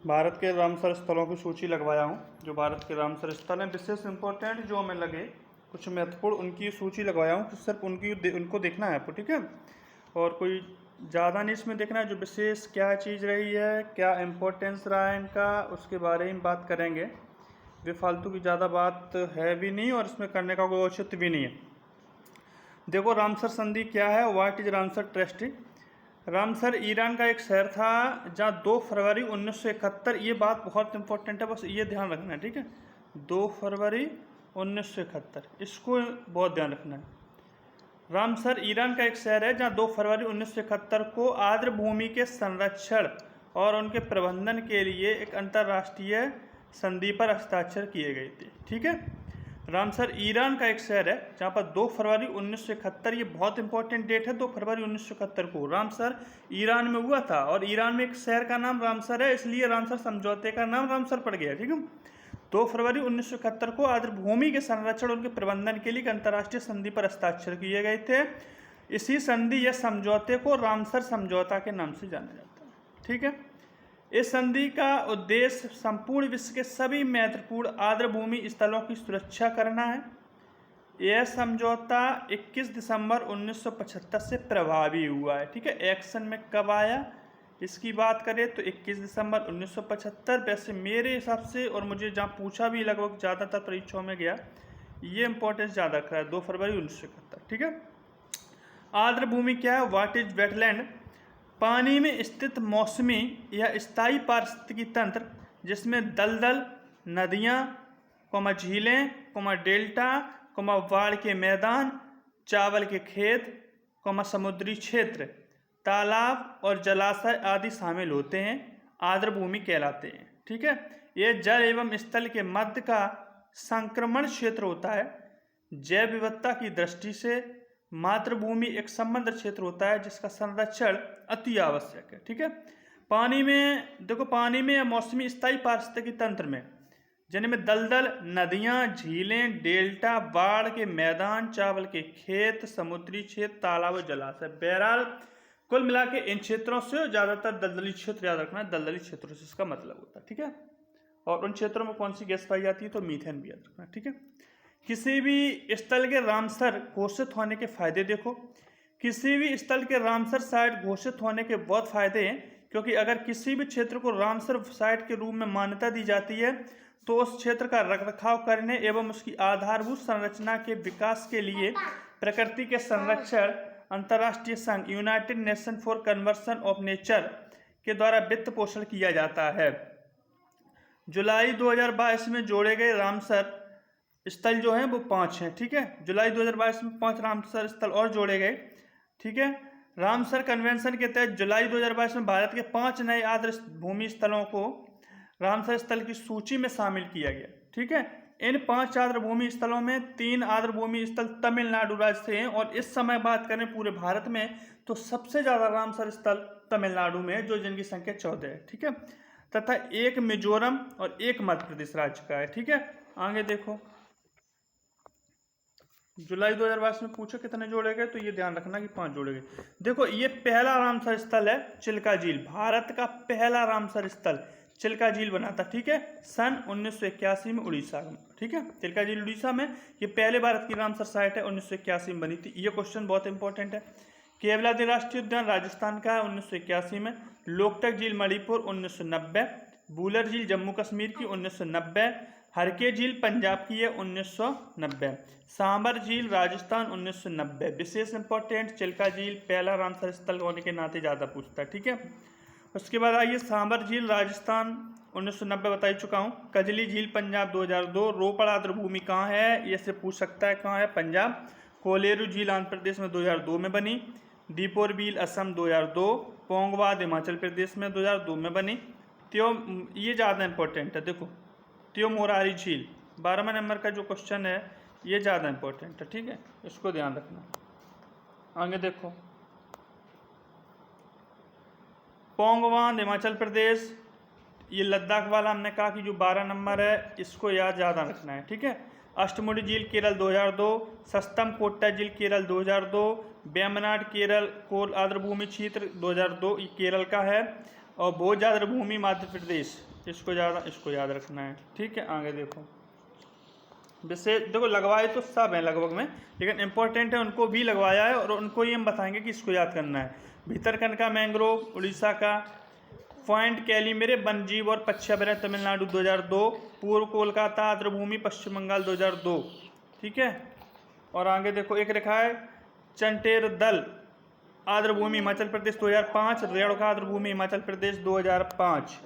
भारत के रामसर स्थलों की सूची लगवाया हूँ। जो भारत के रामसर स्थल हैं विशेष इंपॉर्टेंट जो हमें लगे कुछ महत्वपूर्ण, उनकी सूची लगवाया हूँ कि सिर्फ उनको देखना है आपको, ठीक है। और कोई ज़्यादा नहीं इसमें देखना है, जो विशेष क्या चीज़ रही है, क्या इम्पोर्टेंस रहा है इनका, उसके बारे में बात करेंगे। बेफालतू की ज़्यादा बात है भी नहीं और इसमें करने का कोई औचित्य भी नहीं है। देखो रामसर संधि क्या है, what is Ramsar treaty. Ramsar Iran का एक शहर था जहाँ 2 फरवरी 1971, ये बात बहुत इंपॉर्टेंट है, बस ये ध्यान रखना है, ठीक है। 2 फरवरी 1971, इसको बहुत ध्यान रखना है। रामसर ईरान का एक शहर है जहाँ 2 फरवरी 1971 को आर्द्र भूमि के संरक्षण और उनके प्रबंधन के लिए एक अंतर्राष्ट्रीय संधि पर हस्ताक्षर किए गए थे, ठीक है। रामसर ईरान का एक शहर है जहाँ पर 2 फरवरी 1971, ये बहुत इंपॉर्टेंट डेट है। 2 फरवरी 1971 को रामसर ईरान में हुआ था और ईरान में एक शहर का नाम रामसर है, इसलिए रामसर समझौते का नाम रामसर पड़ गया, ठीक है। 2 फरवरी 1971 को आर्द्र भूमि के संरक्षण और उनके प्रबंधन के लिए एक अंतर्राष्ट्रीय संधि पर हस्ताक्षर किए गए थे। इसी संधि या समझौते को रामसर समझौता के नाम से जाना जाता है, ठीक है। इस संधि का उद्देश्य संपूर्ण विश्व के सभी महत्वपूर्ण आर्द्र भूमि स्थलों की सुरक्षा करना है। यह समझौता 21 दिसंबर 1975 से प्रभावी हुआ है, ठीक है। एक्शन में कब आया इसकी बात करें तो 21 दिसंबर 1975। वैसे मेरे हिसाब से, और मुझे जहाँ पूछा भी लगभग ज़्यादातर परीक्षाओं में गया, ये इंपॉर्टेंस ज़्यादा रखा है 2 फरवरी 1971, ठीक है। आर्द्र भूमि क्या है, व्हाट इज वेटलैंड। पानी में स्थित मौसमी या स्थायी पारिस्थितिकी तंत्र जिसमें दलदल, नदियाँ, झीलें, डेल्टा, बाढ़ के मैदान, चावल के खेत, समुद्री क्षेत्र, तालाब और जलाशय आदि शामिल होते हैं, आर्द्र भूमि कहलाते हैं, ठीक है। यह जल एवं स्थल के मध्य का संक्रमण क्षेत्र होता है। जैव विविधता की दृष्टि से मातृभूमि एक समृद्ध क्षेत्र होता है जिसका संरक्षण अति आवश्यक है, ठीक है। पानी में देखो, पानी में मौसमी स्थायी पारिस्थितिकी तंत्र में जिनमें दलदल, नदियाँ, झीलें, डेल्टा, बाढ़ के मैदान, चावल के खेत, समुद्री क्षेत्र, तालाब और जलाशय, बहरहाल कुल मिला के इन क्षेत्रों से ज़्यादातर दलदली क्षेत्र याद रखना है। दलदली क्षेत्रों से इसका मतलब होता है, ठीक है। और उन क्षेत्रों में कौन सी गैस पाई जाती है तो मीथेन भी याद रखना है, ठीक है। किसी भी स्थल के रामसर घोषित होने के फायदे देखो। किसी भी स्थल के रामसर साइट घोषित होने के बहुत फायदे हैं, क्योंकि अगर किसी भी क्षेत्र को रामसर साइट के रूप में मान्यता दी जाती है तो उस क्षेत्र का रखरखाव करने एवं उसकी आधारभूत संरचना के विकास के लिए प्रकृति के संरक्षण अंतर्राष्ट्रीय संघ United nation for conservation of nature के द्वारा वित्त पोषण किया जाता है। जुलाई 2022 में जोड़े गए रामसर स्थल जो हैं वो 5 हैं, ठीक है। जुलाई 2022 में 5 रामसर स्थल और जोड़े गए, ठीक है। रामसर कन्वेंशन के तहत जुलाई 2022 में भारत के 5 नए आर्द्र भूमि स्थलों को रामसर स्थल की सूची में शामिल किया गया, ठीक है। इन 5 आर्द्र भूमि स्थलों में 3 आर्द्र भूमि स्थल तमिलनाडु राज्य से हैं, और इस समय बात करें पूरे भारत में तो सबसे ज़्यादा रामसर स्थल तमिलनाडु में है, जो जिनकी संख्या 14 है, ठीक है। तथा 1 मिजोरम और 1 मध्य प्रदेश राज्य का है, ठीक है। आगे देखो, जुलाई 2022 में पूछो कितने जोड़े गए तो ये ध्यान रखना कि 5 जोड़े गए। देखो ये पहला रामसर स्थल है चिल्का झील, भारत का पहला रामसर स्थल चिल्का झील बना था, ठीक है, सन 1981 में उड़ीसा में, ठीक है। चिल्का झील उड़ीसा में, ये पहले भारत की रामसर साइट है, 1981 में बनी थी। ये क्वेश्चन बहुत इंपॉर्टेंट है। केवलादेव राष्ट्रीय उद्यान राजस्थान का है 1981 में। लोकटक झील मणिपुर 1990, बूलर झील जम्मू कश्मीर की 1990, हरके झील पंजाब की है 1990, सांबर झील राजस्थान 1990। विशेष इंपॉर्टेंट, चिल्का झील पहला रामसर स्थल होने के नाते ज़्यादा पूछता है, ठीक है। उसके बाद आइए, सांबर झील राजस्थान 1990 बता ही चुका हूँ। कजली झील पंजाब 2002। रोपड़ आर्द्र भूमि कहाँ है, ये से पूछ सकता है, कहाँ है, पंजाब। कोलेरू झील आंध्र प्रदेश में 2002 में बनी। दीपोर बील असम 2002। पोंगवाद हिमाचल प्रदेश में 2002 में बनी। ये ज़्यादा इंपॉर्टेंट है, देखो त्यो मोरारी झील 12वें नंबर का जो क्वेश्चन है ये ज़्यादा इंपॉर्टेंट है, ठीक है, इसको ध्यान रखना। आगे देखो, पोंगवांद हिमाचल प्रदेश, ये लद्दाख वाला हमने कहा कि जो 12 नंबर है इसको याद ज़्यादा रखना है, ठीक है। अष्टमुडी झील केरल 2002। सस्तम कोट्टा झील केरल 2002। वेम्बनाड केरल कोल आर्द्र भूमि क्षेत्र 2002, ये केरल का है। और भोज आर्द्र भूमि मध्य प्रदेश इसको ज़्यादा, इसको याद रखना है। ठीक है, आगे देखो विशेष, देखो लगवाए तो सब हैं लगभग में, लेकिन इंपॉर्टेंट है उनको भी लगवाया है और उनको ये हम बताएंगे कि इसको याद करना है। भीतरकनिका मैंग्रोव उड़ीसा का, पॉइंट कैलीमेरे वन्यजीव और पक्षी अभयारण्य तमिलनाडु 2002, पूर्व कोलकाता आर्द्रभूमि पश्चिम बंगाल 2002। ठीक है, और आगे देखो एक लिखा है चंटेरदल आर्द्रभूमि हिमाचल प्रदेश 2005, रेणुका आर्द्रभूमि हिमाचल प्रदेश 2005।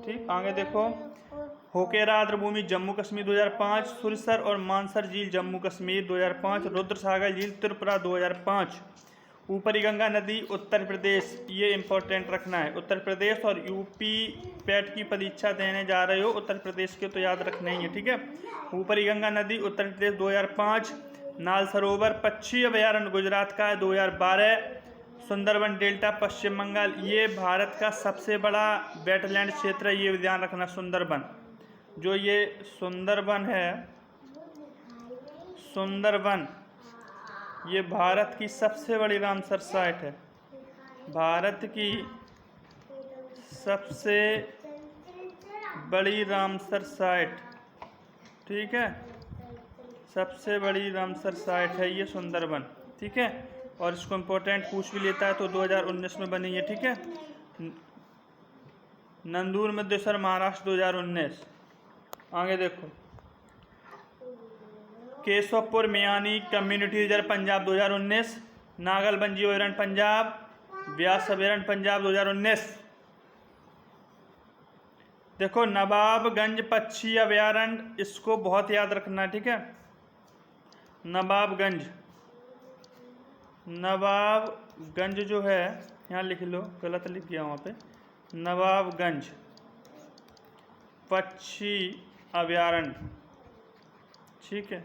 ठीक, आगे देखो होकेरा आर्द्रभूमि जम्मू कश्मीर 2005, सुरसर और मानसर झील जम्मू कश्मीर 2005, रुद्रसागर झील त्रिपुरा 2005, ऊपरी गंगा नदी उत्तर प्रदेश, ये इंपॉर्टेंट रखना है। उत्तर प्रदेश और यूपी पैट की परीक्षा देने जा रहे हो उत्तर प्रदेश के तो याद रखना ही है। ठीक है, ऊपरी गंगा नदी उत्तर प्रदेश 2005, नाल सरोवर पक्षी अभयारण्य गुजरात का है 2012, सुंदरबन डेल्टा पश्चिम बंगाल, ये भारत का सबसे बड़ा वेटलैंड क्षेत्र है, ये ध्यान रखना। सुंदरबन, जो ये सुंदरबन है, सुंदरबन ये भारत की सबसे बड़ी रामसर साइट है, भारत की सबसे बड़ी रामसर साइट। ठीक है, सबसे बड़ी रामसर साइट है ये सुंदरबन। ठीक है, और इसको इम्पोर्टेंट पूछ भी लेता है तो 2019 में बनी है। ठीक है, नंदूर मध्येश्वर महाराष्ट्र 2019। आगे देखो केशवपुर मियानी कम्युनिटी रिजर्व पंजाब 2019, नागल वन्यजीव अभयारण्य पंजाब, व्यास अभयारण्य पंजाब 2019। देखो नवाबगंज पक्षी अभयारण्य, इसको बहुत याद रखना है। ठीक है, नवाबगंज, नवाबगंज जो है यहाँ लिख लो, गलत लिख गया वहाँ पे, नवाबगंज पक्षी अभयारण्य। ठीक है,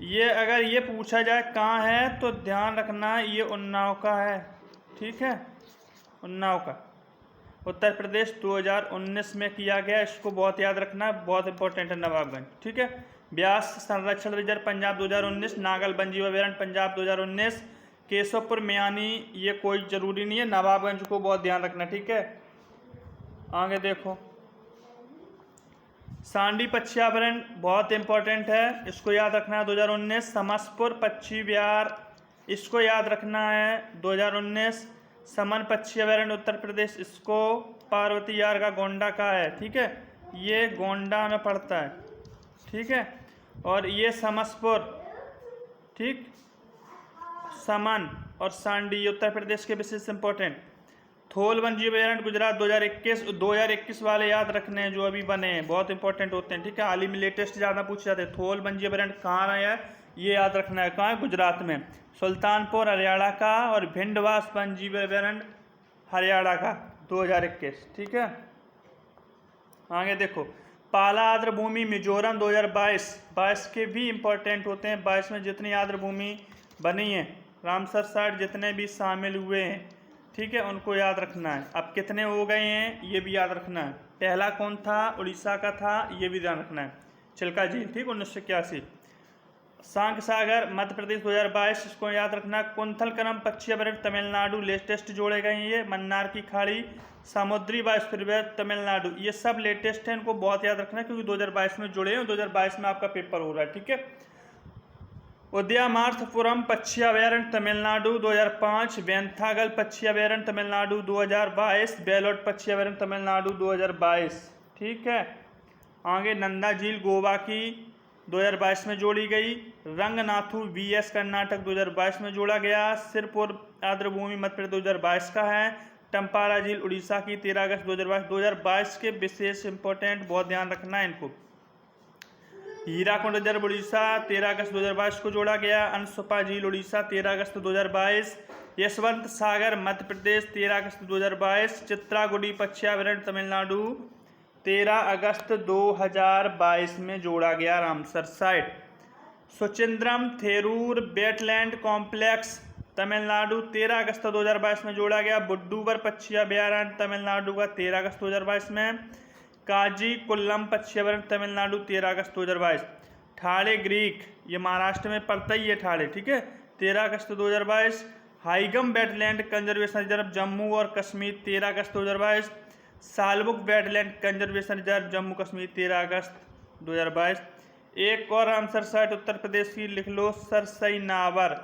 ये अगर ये पूछा जाए कहाँ है तो ध्यान रखना ये उन्नाव का है। ठीक है, उन्नाव का, उत्तर प्रदेश 2019 में किया गया, इसको बहुत याद रखना, बहुत इंपॉर्टेंट है नवाबगंज। ठीक है, ब्यास संरक्षण रिजर्व पंजाब 2019, नागल वन्यजीव अभयारण्य पंजाब 2019, केशवपुर मियानी ये कोई ज़रूरी नहीं है, नवाबगंज को बहुत ध्यान रखना। ठीक है, आगे देखो सांडी पक्षी अभयारण्य बहुत इंपॉर्टेंट है, इसको याद रखना है 2019, समसपुर पक्षी विहार, इसको याद रखना है 2019, समन पक्षी अभयारण्य उत्तर प्रदेश, इसको पार्वती यार का गोंडा का है। ठीक है, ये गोंडा में पड़ता है। ठीक है, और ये समसपुर, ठीक, समन और सांडी उत्तर प्रदेश के विशेष इंपॉर्टेंट। थोल वन्यजीव अभयारण्य गुजरात 2021 वाले याद रखने हैं जो अभी बने हैं, बहुत इंपॉर्टेंट होते हैं। ठीक है, हाल ही में लेटेस्ट ज़्यादा पूछे जाते हैं। थोल वन्यजीव अभयारण्य कहाँ है ये याद रखना है, कहाँ है, गुजरात में, सुल्तानपुर हरियाणा का, और भिंडवास वन्यजीव अभयारण्य हरियाणा का 2021। ठीक है, आगे देखो पाला आर्द्रभूमि मिजोरम 2022 के भी इंपॉर्टेंट होते हैं। 22 में जितनी आर्द्रभूमि बनी है रामसर साइट जितने भी शामिल हुए हैं, ठीक है, उनको याद रखना है। अब कितने हो गए हैं ये भी याद रखना है। पहला कौन था, उड़ीसा का था, ये भी ध्यान रखना है, चिल्का झील। ठीक, 1981। सांक सागर मध्य प्रदेश 2022, इसको याद रखना। कुंथलकरम पक्षी अभयारण्य तमिलनाडु, लेटेस्ट जोड़े गए हैं ये। मन्नार की खाड़ी समुद्री बायोस्फीयर तमिलनाडु, ये सब लेटेस्ट है, इनको बहुत याद रखना क्योंकि 2022 में जुड़े हैं, 2022 में आपका पेपर हो रहा है। ठीक है, उद्यामार्थपुरम पक्षी अभयारण्य तमिलनाडु 2005, वेंथागल पक्षी अभयारण्य तमिलनाडु 2022, बेलोट पक्षी अभयारण्य तमिलनाडु 2022। ठीक है, आगे नंदा झील गोवा की 2022 में जोड़ी गई। रंगनाथु VS कर्नाटक 2022 में जोड़ा गया। सिरपुर आर्द्रभूमि मध्य प्रदेश 2022 का है। टम्पारा झील उड़ीसा की 13 अगस्त 2022 के विशेष इंपॉर्टेंट, बहुत ध्यान रखना है इनको। हीराकुंड रिजर्व उड़ीसा 13 अगस्त 2022 को जोड़ा गया। अनसुपा झील उड़ीसा 13 अगस्त 2022। यशवंत सागर मध्य प्रदेश 13 अगस्त 2022। चित्रागुड़ी पक्षी अभयारण्य तमिलनाडु 13 अगस्त 2022 में जोड़ा गया Ramsar site. Suchindram Therur wetland complex Tamil Nadu 13 अगस्त 2022 में जोड़ा गया। बुड्डूबर पक्षी अभयारण्य तमिलनाडु का 13 अगस्त 2022 में। काजी कुल्लम पक्षी अभयारण्य तमिलनाडु 13 अगस्त 2022। ठाड़े ग्रीक, ये महाराष्ट्र में पड़ता ही है ठाड़े, ठीक है, 13 अगस्त 2022। Hygam wetland conservation reserve Jammu और कश्मीर 13 अगस्त 2022। Shallabugh wetland conservation reserve Jammu Kashmir 13 अगस्त 2022। एक और रामसर साइट उत्तर प्रदेश की लिख लो, सरसई नावर,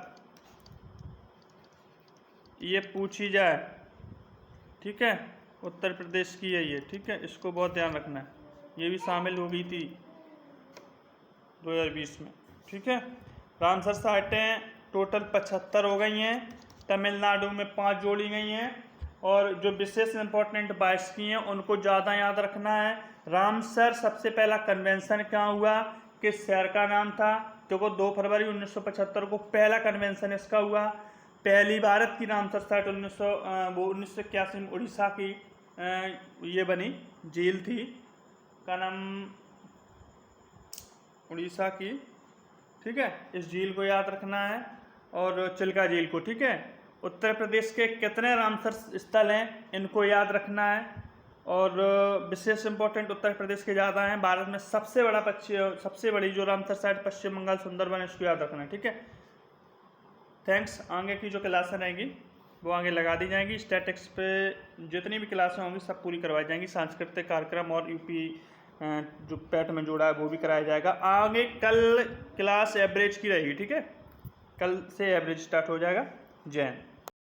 ये पूछी जाए, ठीक है, उत्तर प्रदेश की है ये, ठीक है, इसको बहुत ध्यान रखना है, ये भी शामिल हो गई थी 2020 में, ठीक है। रामसर साइटें टोटल 75 हो गई हैं, तमिलनाडु में 5 जोड़ी गई हैं, और जो विशेष इंपॉर्टेंट 22 की हैं उनको ज़्यादा याद रखना है। रामसर सबसे पहला कन्वेंशन कहाँ हुआ, किस शहर का नाम था, देखो 2 फरवरी 1975 को पहला कन्वेंशन इसका हुआ। पहली भारत की रामसर साइट 1981 में उड़ीसा की ये बनी झील थी, का नाम उड़ीसा की, ठीक है, इस झील को याद रखना है, और चिल्का झील को, ठीक है। उत्तर प्रदेश के कितने रामसर स्थल हैं इनको याद रखना है, और विशेष इंपॉर्टेंट उत्तर प्रदेश के ज़्यादा हैं। भारत में सबसे बड़ी जो रामसर साइट पश्चिम बंगाल सुंदरबन है, इसको याद रखना है, ठीक है। थैंक्स। आगे की जो क्लासें रहेंगी वो आगे लगा दी जाएंगी। स्टैटिक्स पे जितनी भी क्लासें होंगी सब पूरी करवाई जाएंगी। सांस्कृतिक कार्यक्रम और यूपी जो पैट में जोड़ा है वो भी कराया जाएगा। आगे कल क्लास एवरेज की रहेगी, ठीक है, कल से एवरेज स्टार्ट हो जाएगा। जय हिंद।